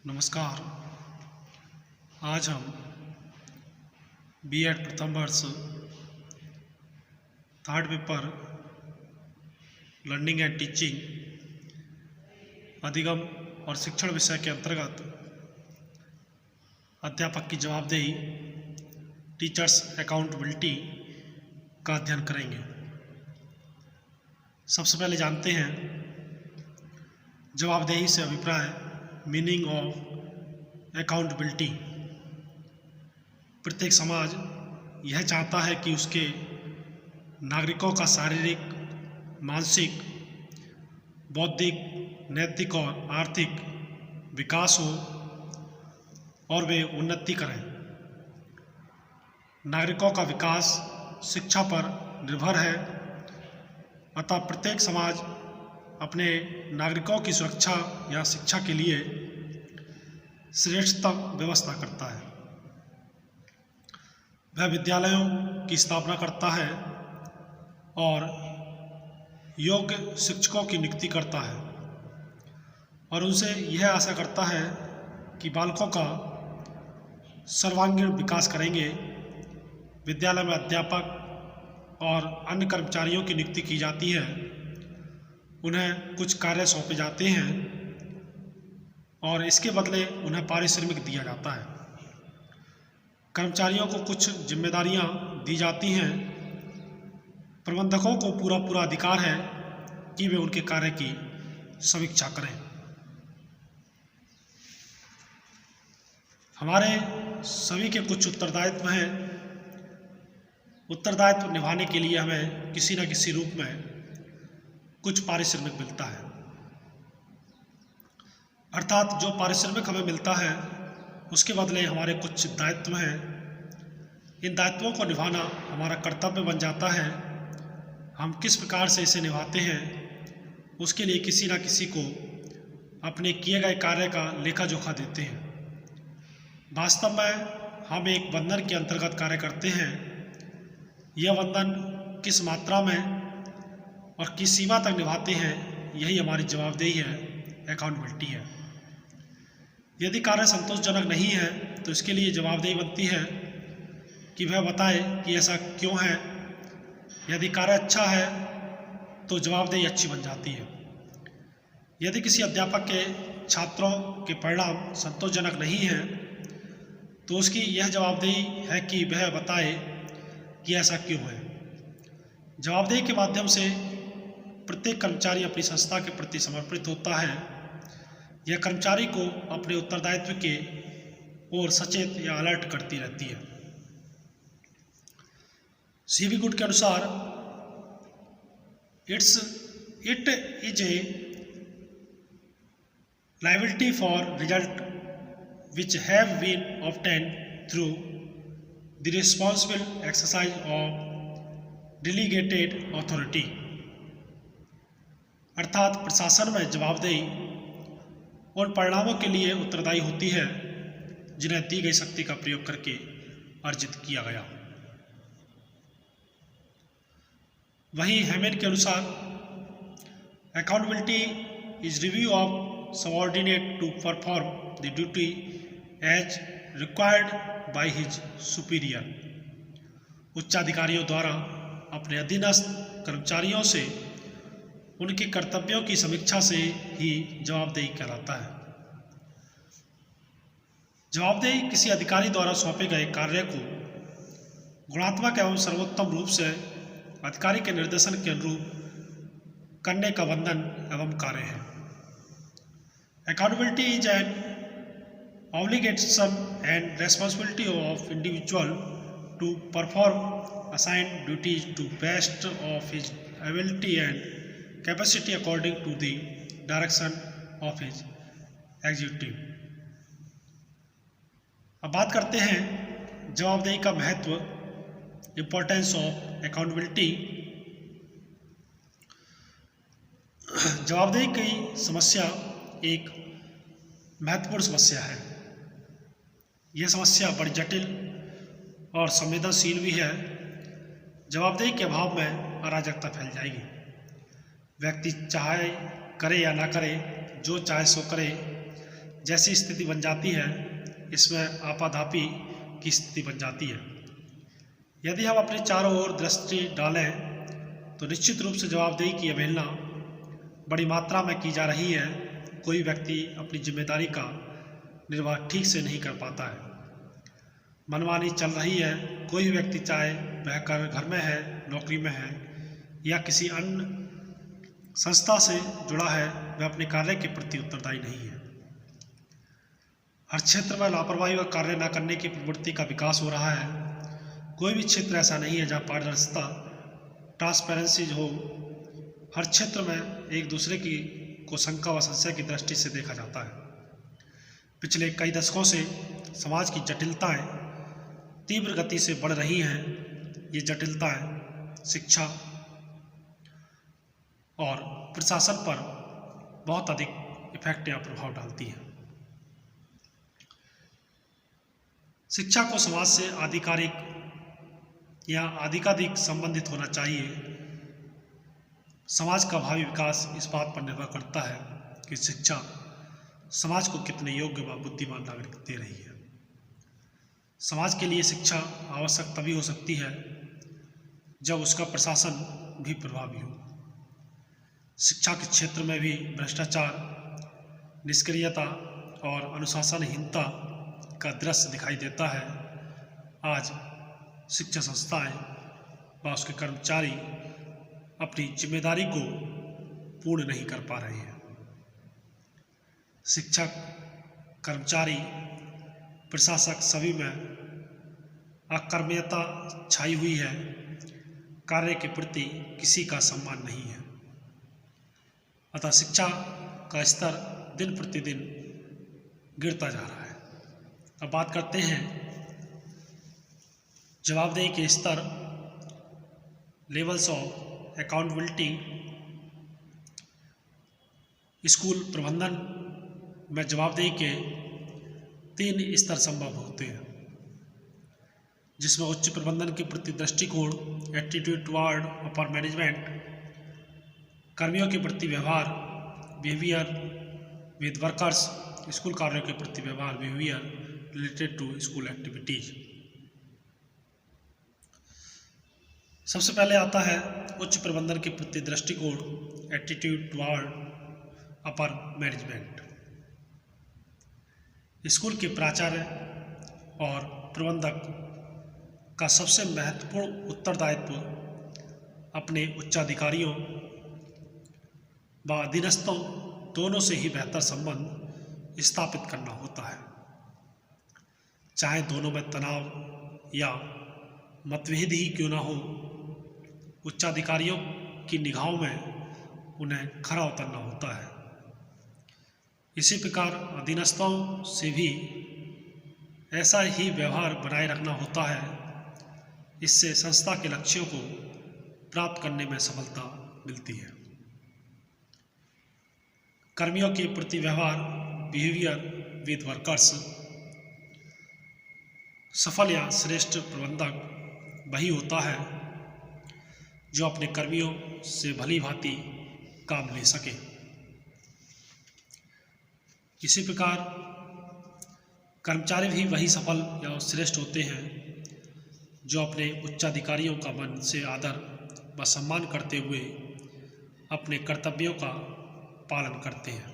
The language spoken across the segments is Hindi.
नमस्कार। आज हम बीएड प्रथम वर्ष third paper learning and teaching अधिगम और शिक्षण विषय के अंतर्गत अध्यापक की जवाबदेही टीचर्स अकाउंटेबिलिटी का अध्ययन करेंगे। सबसे पहले जानते हैं जवाबदेही से अभिप्राय, मीनिंग ऑफ अकाउंटेबिलिटी। प्रत्येक समाज यह चाहता है कि उसके नागरिकों का शारीरिक, मानसिक, बौद्धिक, नैतिक और आर्थिक विकास हो और वे उन्नति करें। नागरिकों का विकास शिक्षा पर निर्भर है, अतः प्रत्येक समाज अपने नागरिकों की सुरक्षा या शिक्षा के लिए श्रेष्ठतम व्यवस्था करता है। वह विद्यालयों की स्थापना करता है और योग्य शिक्षकों की नियुक्ति करता है और उनसे यह आशा करता है कि बालकों का सर्वांगीण विकास करेंगे। विद्यालय में अध्यापक और अन्य कर्मचारियों की नियुक्ति की जाती है। उन्हें कुछ कार्य सौंपे जाते हैं और इसके बदले उन्हें पारिश्रमिक दिया जाता है। कर्मचारियों को कुछ जिम्मेदारियां दी जाती हैं। प्रबंधकों को पूरा अधिकार है कि वे उनके कार्य की समीक्षा करें। हमारे सभी के कुछ उत्तरदायित्व हैं। उत्तरदायित्व निभाने के लिए हमें किसी न किसी रूप में कुछ पारिश्रमिक मिलता है, अर्थात जो पारिश्रमिक हमें मिलता है उसके बदले हमारे कुछ दायित्व हैं। इन दायित्वों को निभाना हमारा कर्तव्य बन जाता है। हम किस प्रकार से इसे निभाते हैं उसके लिए किसी न किसी को अपने किए गए कार्य का लेखा जोखा देते हैं। वास्तव में हम एक बंधन के अंतर्गत कार्य करते हैं। यह बंधन किस मात्रा में और किस सीमा तक निभाते हैं, यही हमारी जवाबदेही है, अकाउंटेबिलिटी है। यदि कार्य संतोषजनक नहीं है तो इसके लिए जवाबदेही बनती है कि वह बताए कि ऐसा क्यों है। यदि कार्य अच्छा है तो जवाबदेही अच्छी बन जाती है। यदि किसी अध्यापक के छात्रों के परिणाम संतोषजनक नहीं हैं तो उसकी यह जवाबदेही है कि वह बताए कि ऐसा क्यों है। जवाबदेही के माध्यम से प्रत्येक कर्मचारी अपनी संस्था के प्रति समर्पित होता है। यह कर्मचारी को अपने उत्तरदायित्व के ओर सचेत या अलर्ट करती रहती है। सीवी गुड के अनुसार it is a liability for result which have been obtained through the responsible exercise of delegated authority। अर्थात प्रशासन में जवाबदेही उन परिणामों के लिए उत्तरदायी होती है जिन्हें दी गई शक्ति का प्रयोग करके अर्जित किया गया। वहीं हेमेन के अनुसार accountability is review of subordinate to perform the duty as required by his superior. उच्चाधिकारियों द्वारा अपने अधीनस्थ कर्मचारियों से उनके कर्तव्यों की समीक्षा से ही जवाबदेही कहलाता है। जवाबदेही किसी अधिकारी द्वारा सौंपे गए कार्य को गुणात्मक एवं सर्वोत्तम रूप से अधिकारी के निर्देशन के अनुरूप करने का बंधन एवं कार्य है। Accountability is an obligation and responsibility of individual to perform assigned duties to best of his ability and capacity according to the direction of his executive। अब बात करते हैं जवाबदेही का महत्व, इम्पोर्टेंस ऑफ अकाउंटेबिलिटी। जवाबदेही की समस्या एक महत्वपूर्ण समस्या है। यह समस्या बड़ी जटिल और संवेदनशील भी है। जवाबदेही के अभाव में अराजकता फैल जाएगी। व्यक्ति चाहे करे या ना करे, जो चाहे सो करे, जैसी स्थिति बन जाती है, इसमें आपाधापी की स्थिति बन जाती है। यदि हम अपने चारों ओर दृष्टि डालें तो निश्चित रूप से जवाबदेही की अवहेलना बड़ी मात्रा में की जा रही है। कोई व्यक्ति अपनी जिम्मेदारी का निर्वाह ठीक से नहीं कर पाता है, मनमानी चल रही है। कोई व्यक्ति, चाहे वह घर में है, नौकरी में है या किसी अन्य संस्था से जुड़ा है, वह अपने कार्य के प्रति उत्तरदायी नहीं है। हर क्षेत्र में लापरवाही व कार्य न करने की प्रवृत्ति का विकास हो रहा है। कोई भी क्षेत्र ऐसा नहीं है जहाँ पारदर्शिता, ट्रांसपेरेंसी हो। हर क्षेत्र में एक दूसरे को शंका व संशय की दृष्टि से देखा जाता है। पिछले कई दशकों से समाज की जटिलताएं तीव्र गति से बढ़ रही हैं। ये जटिलताएं शिक्षा और प्रशासन पर बहुत अधिक इफेक्ट या प्रभाव डालती हैं। शिक्षा को समाज से आधिकारिक या अधिकाधिक संबंधित होना चाहिए। समाज का भावी विकास इस बात पर निर्भर करता है कि शिक्षा समाज को कितने योग्य व बुद्धिमान नागरिक दे रही है। समाज के लिए शिक्षा आवश्यक तभी हो सकती है जब उसका प्रशासन भी प्रभावी हो। शिक्षा के क्षेत्र में भी भ्रष्टाचार, निष्क्रियता और अनुशासनहीनता का दृश्य दिखाई देता है। आज शिक्षा संस्थाएं व उसके कर्मचारी अपनी जिम्मेदारी को पूर्ण नहीं कर पा रहे हैं। शिक्षक, कर्मचारी, प्रशासक सभी में अकर्मण्यता छाई हुई है। कार्य के प्रति किसी का सम्मान नहीं है। अतः शिक्षा का स्तर दिन प्रतिदिन गिरता जा रहा है। अब बात करते हैं जवाबदेही के स्तर, लेवल्स ऑफ अकाउंटेबिलिटी। स्कूल प्रबंधन में जवाबदेही के 3 स्तर संभव होते हैं, जिसमें उच्च प्रबंधन के प्रति दृष्टिकोण, एटीट्यूड टुवर्ड अपर मैनेजमेंट, कर्मियों के प्रति व्यवहार, बिहेवियर विद वर्कर्स, स्कूल कार्यों के प्रति व्यवहार, behaviour related to school activities. सबसे पहले आता है उच्च प्रबंधन के प्रति दृष्टिकोण, attitude toward upper management. School के प्राचार्य और प्रबंधक का सबसे महत्वपूर्ण उत्तरदायित्व अपने उच्चाधिकारियों व अधीनस्थों दोनों से ही बेहतर संबंध स्थापित करना होता है। चाहे दोनों में तनाव या मतभेद ही क्यों ना हो, उच्चाधिकारियों की निगाहों में उन्हें खरा उतरना होता है। इसी प्रकार अधीनस्थों से भी ऐसा ही व्यवहार बनाए रखना होता है। इससे संस्था के लक्ष्यों को प्राप्त करने में सफलता मिलती है। कर्मियों के प्रति व्यवहार, बिहेवियर विद वर्कर्स। सफल या श्रेष्ठ प्रबंधक वही होता है जो अपने कर्मियों से भली भांति काम ले सके। इसी प्रकार कर्मचारी भी वही सफल या श्रेष्ठ होते हैं जो अपने उच्चाधिकारियों का मन से आदर व सम्मान करते हुए अपने कर्तव्यों का पालन करते हैं।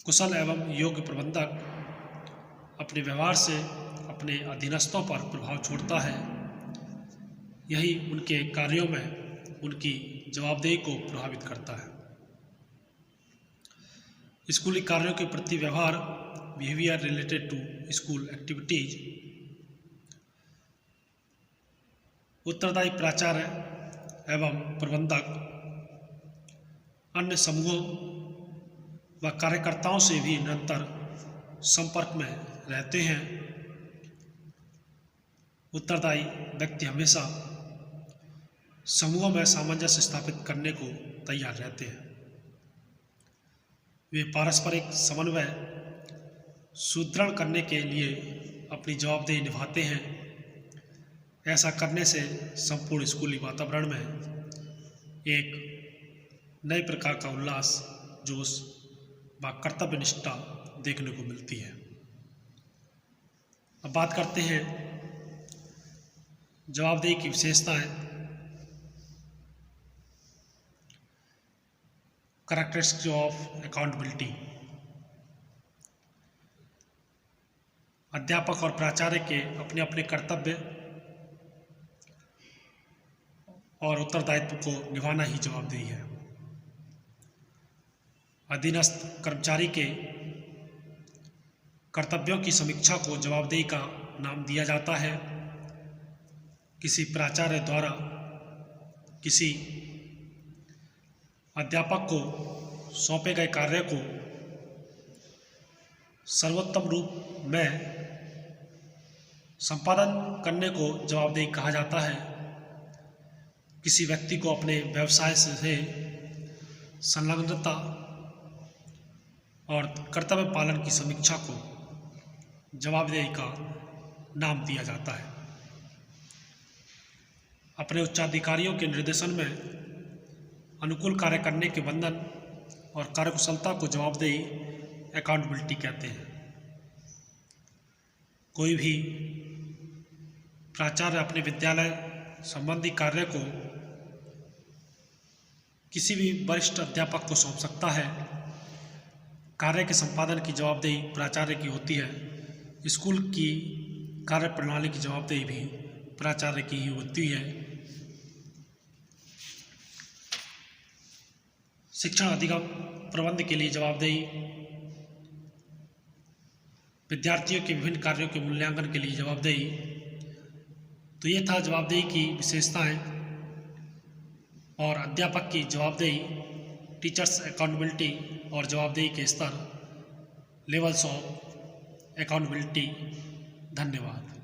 कुशल एवं योग्य प्रबंधक अपने व्यवहार से अपने अधीनस्थों पर प्रभाव छोड़ता है। यही उनके कार्यों में उनकी जवाबदेही को प्रभावित करता है। स्कूली कार्यों के प्रति व्यवहार, behaviour related to school activities. उत्तरदायी प्राचार्य एवं प्रबंधक अन्य समूहों व कार्यकर्ताओं से भी निरंतर संपर्क में रहते हैं। उत्तरदायी व्यक्ति हमेशा समूहों में सामंजस्य स्थापित करने को तैयार रहते हैं। वे पारस्परिक समन्वय सुदृढ़ करने के लिए अपनी जवाबदेही निभाते हैं। ऐसा करने से संपूर्ण स्कूली वातावरण में एक नए प्रकार का उल्लास, जोश व कर्तव्य निष्ठा देखने को मिलती है। अब बात करते हैं जवाबदेही की विशेषताएं। Characteristics of accountability. अध्यापक और प्राचार्य के अपने अपने कर्तव्य और उत्तरदायित्व को निभाना ही जवाबदेही है। अधीनस्थ कर्मचारी के कर्तव्यों की समीक्षा को जवाबदेही का नाम दिया जाता है। किसी प्राचार्य द्वारा किसी अध्यापक को सौंपे गए कार्य को सर्वोत्तम रूप में संपादन करने को जवाबदेही कहा जाता है। किसी व्यक्ति को अपने व्यवसाय से संलग्नता और कर्तव्य पालन की समीक्षा को जवाबदेही का नाम दिया जाता है। अपने उच्चाधिकारियों के निर्देशन में अनुकूल कार्य करने के बंधन और कार्यकुशलता को जवाबदेही अकाउंटेबिलिटी कहते हैं। कोई भी प्राचार्य अपने विद्यालय संबंधी कार्य को किसी भी वरिष्ठ अध्यापक को सौंप सकता है। कार्य के संपादन की जवाबदेही प्राचार्य की होती है। स्कूल की कार्य प्रणाली की जवाबदेही भी प्राचार्य की ही होती है। शिक्षण अधिगम प्रबंध के लिए जवाबदेही, विद्यार्थियों के विभिन्न कार्यों के मूल्यांकन के लिए जवाबदेही। तो ये था जवाबदेही की विशेषताएं और अध्यापक की जवाबदेही, टीचर्स अकाउंटेबिलिटी और जवाबदेही के स्तर, लेवल्स ऑफ अकाउंटेबिलिटी। धन्यवाद।